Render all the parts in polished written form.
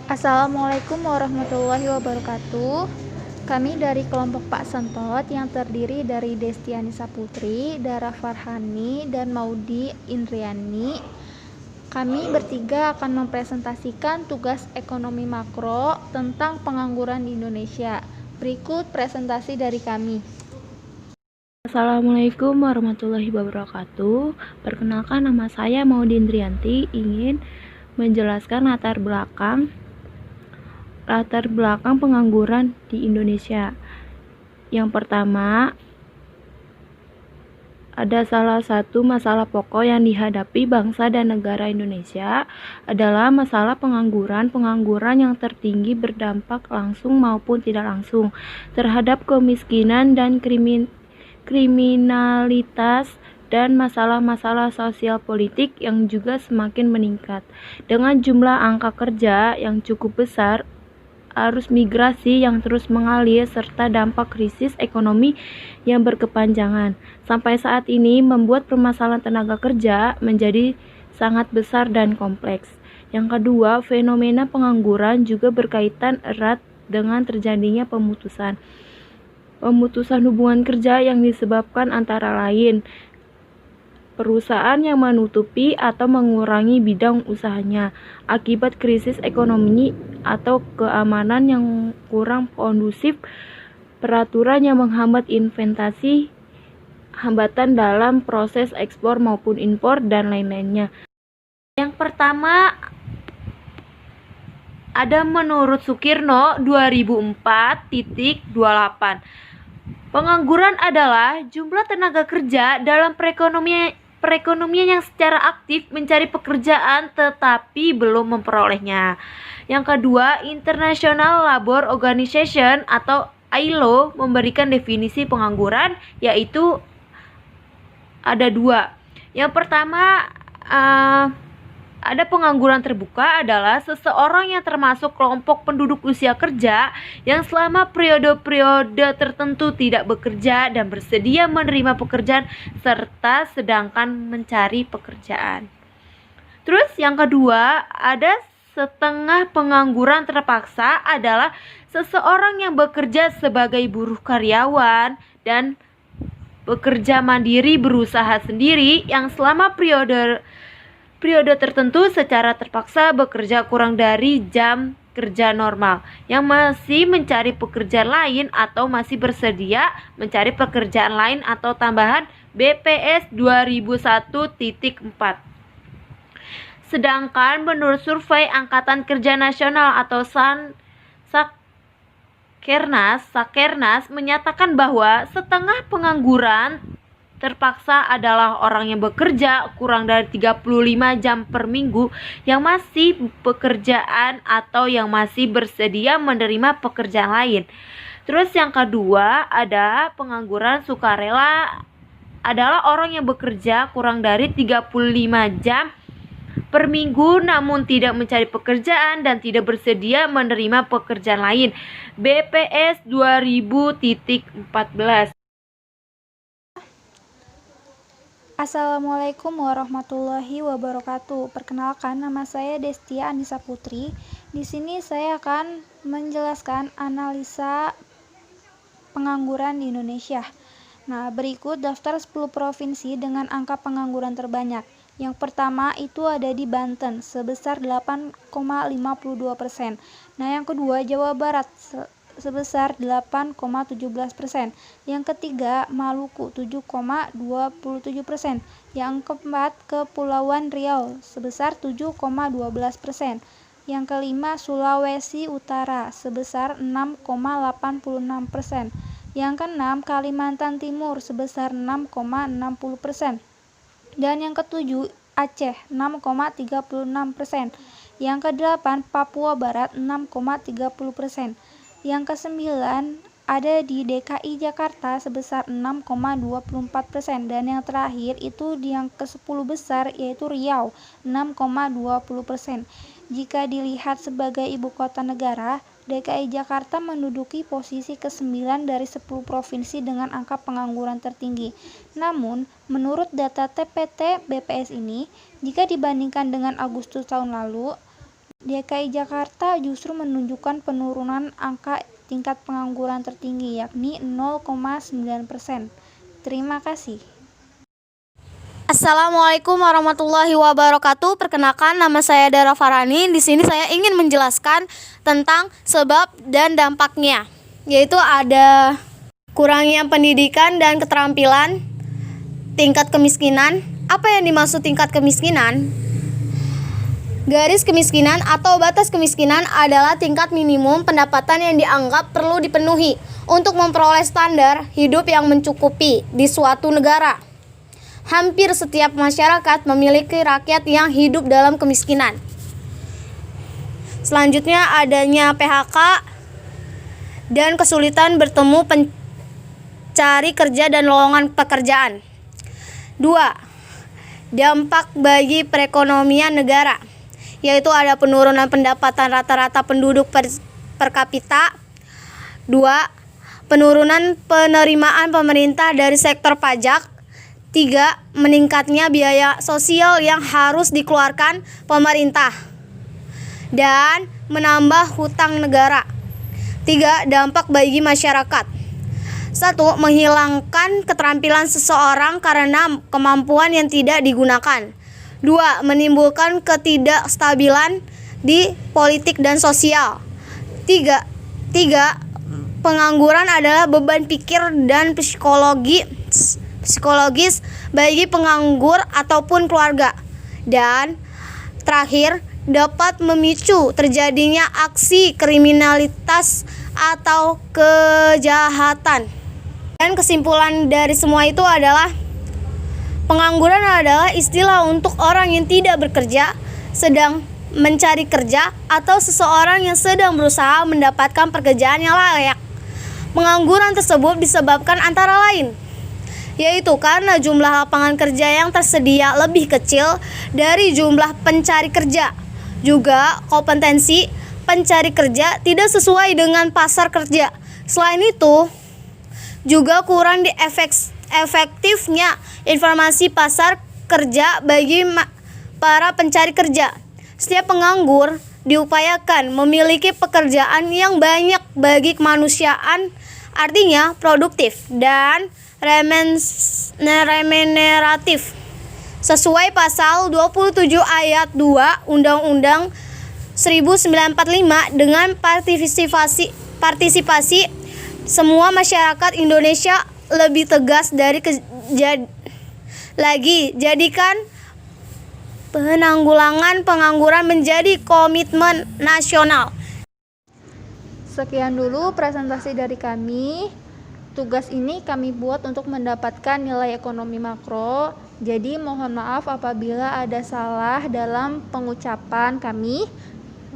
Assalamualaikum warahmatullahi wabarakatuh. Kami dari kelompok Pak Sentot yang terdiri dari Destiani Saputri, Dara Farhani, dan Maudi Indriani. Kami bertiga akan mempresentasikan tugas ekonomi makro tentang pengangguran di Indonesia. Berikut presentasi dari kami. Assalamualaikum warahmatullahi wabarakatuh. Perkenalkan, nama saya Maudi Indrianti, ingin menjelaskan latar belakang pengangguran di Indonesia. Yang pertama, ada salah satu masalah pokok yang dihadapi bangsa dan negara Indonesia adalah masalah pengangguran. Pengangguran yang tertinggi berdampak langsung maupun tidak langsung terhadap kemiskinan dan kriminalitas dan masalah-masalah sosial politik yang juga semakin meningkat. Dengan jumlah angka kerja yang cukup besar, arus migrasi yang terus mengalir, serta dampak krisis ekonomi yang berkepanjangan sampai saat ini membuat permasalahan tenaga kerja menjadi sangat besar dan kompleks. Yang kedua, fenomena pengangguran juga berkaitan erat dengan terjadinya pemutusan hubungan kerja yang disebabkan antara lain perusahaan yang menutupi atau mengurangi bidang usahanya akibat krisis ekonomi atau keamanan yang kurang kondusif, peraturan yang menghambat investasi, hambatan dalam proses ekspor maupun impor, dan lain-lainnya. Yang pertama ada menurut Sukirno 2004.28. Pengangguran adalah jumlah tenaga kerja dalam perekonomian yang secara aktif mencari pekerjaan tetapi belum memperolehnya. Yang kedua, International Labour Organization atau ILO memberikan definisi pengangguran, yaitu ada dua. Yang pertama, ada pengangguran terbuka adalah seseorang yang termasuk kelompok penduduk usia kerja yang selama periode-periode tertentu tidak bekerja dan bersedia menerima pekerjaan serta sedangkan mencari pekerjaan. Terus yang kedua, ada setengah pengangguran terpaksa adalah seseorang yang bekerja sebagai buruh karyawan dan bekerja mandiri berusaha sendiri yang selama periode tertentu secara terpaksa bekerja kurang dari jam kerja normal, yang masih mencari pekerjaan lain atau masih bersedia mencari pekerjaan lain atau tambahan BPS 2001.4. Sedangkan menurut survei Angkatan Kerja Nasional atau Sakernas menyatakan bahwa setengah pengangguran terpaksa adalah orang yang bekerja kurang dari 35 jam per minggu, yang masih pekerjaan atau yang masih bersedia menerima pekerjaan lain. Terus yang kedua, ada pengangguran sukarela adalah orang yang bekerja kurang dari 35 jam per minggu namun tidak mencari pekerjaan dan tidak bersedia menerima pekerjaan lain. BPS 2000.14. Assalamualaikum warahmatullahi wabarakatuh. Perkenalkan, nama saya Destia Anissa Putri. Di sini saya akan menjelaskan analisa pengangguran di Indonesia. Nah, berikut daftar 10 provinsi dengan angka pengangguran terbanyak. Yang pertama itu ada di Banten sebesar 8,52%. Nah, yang kedua Jawa Barat sebesar 8,17%. Yang ketiga Maluku 7,27%. Yang keempat Kepulauan Riau sebesar 7,12%. Yang kelima Sulawesi Utara sebesar 6,86%. Yang keenam Kalimantan Timur sebesar 6,60%. Dan yang ketujuh Aceh 6,36%. Yang kedelapan Papua Barat 6,30%. Yang kesembilan ada di DKI Jakarta sebesar 6,24%. Dan yang terakhir itu di yang ke-10 besar yaitu Riau 6,20%. Jika dilihat sebagai ibu kota negara, DKI Jakarta menduduki posisi ke-9 dari 10 provinsi dengan angka pengangguran tertinggi. Namun, menurut data TPT BPS ini, jika dibandingkan dengan Agustus tahun lalu, DKI Jakarta justru menunjukkan penurunan angka tingkat pengangguran tertinggi, yakni 0,9%. Terima kasih. Assalamualaikum warahmatullahi wabarakatuh. Perkenalkan, nama saya Dara Farani. Di sini saya ingin menjelaskan tentang sebab dan dampaknya, yaitu ada kurangnya pendidikan dan keterampilan, tingkat kemiskinan. Apa yang dimaksud tingkat kemiskinan? Garis kemiskinan atau batas kemiskinan adalah tingkat minimum pendapatan yang dianggap perlu dipenuhi untuk memperoleh standar hidup yang mencukupi di suatu negara. Hampir setiap masyarakat memiliki rakyat yang hidup dalam kemiskinan. Selanjutnya adanya PHK dan kesulitan bertemu pencari kerja dan lowongan pekerjaan. 2. Dampak bagi perekonomian negara, yaitu ada penurunan pendapatan rata-rata penduduk per kapita. 2. Penurunan penerimaan pemerintah dari sektor pajak. 3. Meningkatnya biaya sosial yang harus dikeluarkan pemerintah dan menambah hutang negara. 3. Dampak bagi masyarakat. 1. Menghilangkan keterampilan seseorang karena kemampuan yang tidak digunakan. 2. Menimbulkan ketidakstabilan di politik dan sosial. 3. Pengangguran adalah beban pikir dan psikologis bagi penganggur ataupun keluarga. Dan terakhir, dapat memicu terjadinya aksi kriminalitas atau kejahatan. Dan kesimpulan dari semua itu adalah pengangguran adalah istilah untuk orang yang tidak bekerja, sedang mencari kerja, atau seseorang yang sedang berusaha mendapatkan pekerjaan yang layak. Pengangguran tersebut disebabkan antara lain, yaitu karena jumlah lapangan kerja yang tersedia lebih kecil dari jumlah pencari kerja. Juga kompetensi pencari kerja tidak sesuai dengan pasar kerja. Selain itu, juga kurang efektifnya informasi pasar kerja bagi para pencari kerja. Setiap penganggur diupayakan memiliki pekerjaan yang banyak bagi kemanusiaan, artinya produktif dan remuneratif, sesuai pasal 27 ayat 2 Undang-Undang 1945. Dengan partisipasi semua masyarakat Indonesia lebih tegas jadikan penanggulangan pengangguran menjadi komitmen nasional. Sekian dulu presentasi dari kami. Tugas ini kami buat untuk mendapatkan nilai ekonomi makro. Jadi mohon maaf apabila ada salah dalam pengucapan kami.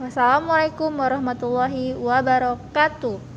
Wassalamualaikum warahmatullahi wabarakatuh.